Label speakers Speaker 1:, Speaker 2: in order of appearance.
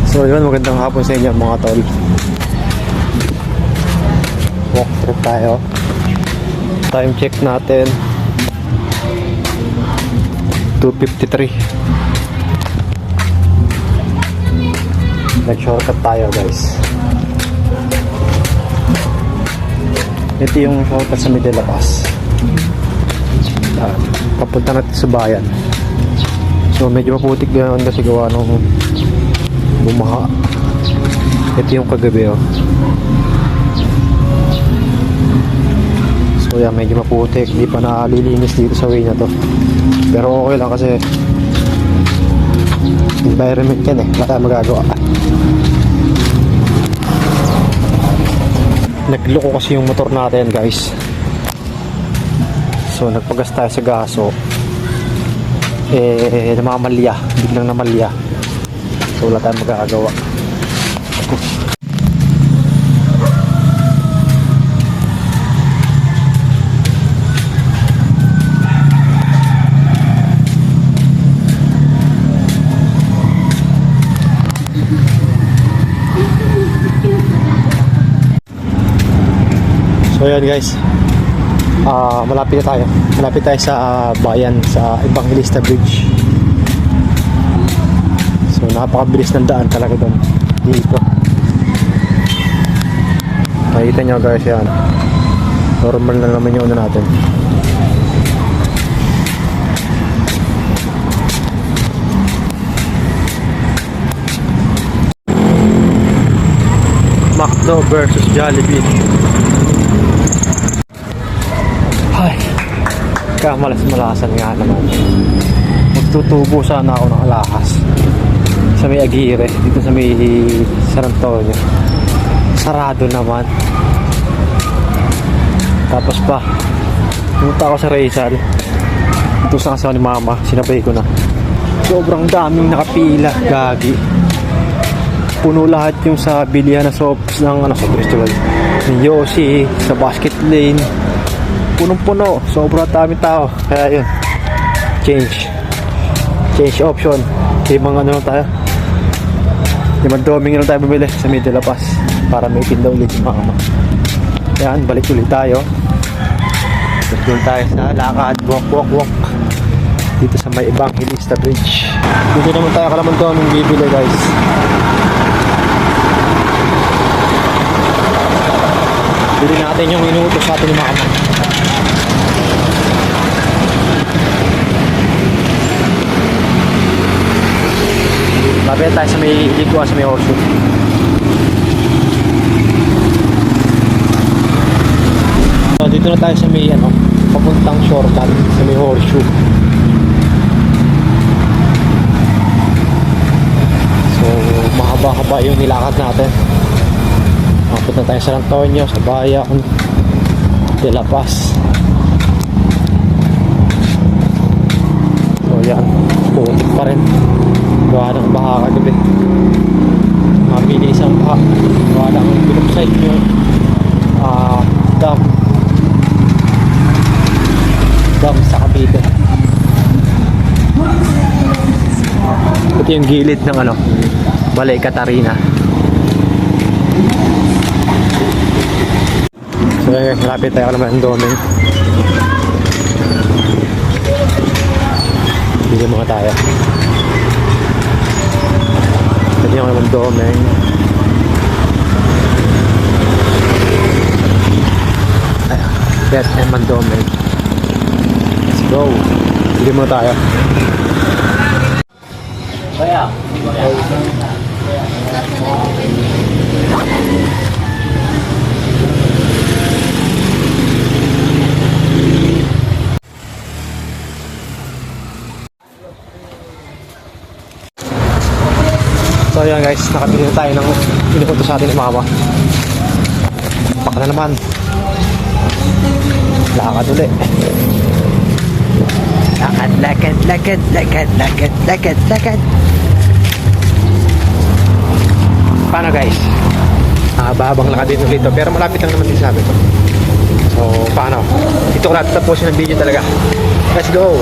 Speaker 1: So yun, magandang hapon sa inyo mga tol. Walk through tayo. Time check natin 2:53. Nag-shortcut tayo guys. Ito yung shortcut sa Medela Pass. Papunta natin sa bayan. So medyo maputik ganoon kasi gawa nung bumaha. Ito yung kagabi oh. So yan, medyo maputik. Hindi pa nalilinis dito sa way na to. Pero okay lang kasi environment yan eh. Wala tayong magagawa. Nagloko kasi yung motor natin guys. So nagpagas tayo sa gaso. Namamalya. Biglang namalya. So wala tayong magagawa. So yan guys, malapit tayo sa bayan, sa Evangelista Bridge. So napakabilis ng daan talaga doon dito. Makikita nyo guys yan, normal na naman yung una natin. McDo versus Jollibee. Ay, kamalas-malasan nga naman. Magtutubo sana ako ng alahas sa may Aguirre, dito sa may San Antonio. Sarado naman. Tapos pa pumunta ako sa Rizal. Ito sa kasama ni mama, sinabay ko na. Sobrang daming nakapila, gagi. Puno lahat yung sa bilihan na sops ng sa festival ni Yossi, sa basket lane. Punong-puno, sobrang dami tao. Kaya yun, change option. Ibang ano lang tayo, ibang doming lang tayo bumili sa Medela Pass para may tinda ulit yung mama. Yan, balik ulit tayo. Doon tayo sa lakad, walk dito sa may Evangelista Bridge. Dito naman tayo Kalamandong bibili guys. Bili natin yung inuutos sa atin ni mama. Lapit tayo sa may likuan, sa may horseshoe. So, dito na tayo sa may papuntang shortcut sa may horseshoe. So mahaba-haba yung nilakad natin. Punta tayo sa San Antonio, sa bayan de La Paz. So yan, putik pa rin. Gawa ng baha kagabi. Mabilis ang baha. Gawa ng pinupside yung dam sa Cavite. Ito yung gilid ng Balay Catarina. So malapit tayo naman ng doming. Bili mga tayo. Pwede nyo naman doming. Bet naman doming. Let's go. Bili muna tayo. Kaya so yan guys, nakabili na tayo ng inuutos sa atin ng mama. Baka na naman lakad ulit. Lakad. Paano guys? Babang lakad din ulit to, pero malapit lang naman din sabi ko. So paano? Ito ko natin tapusin ng video talaga. Let's go!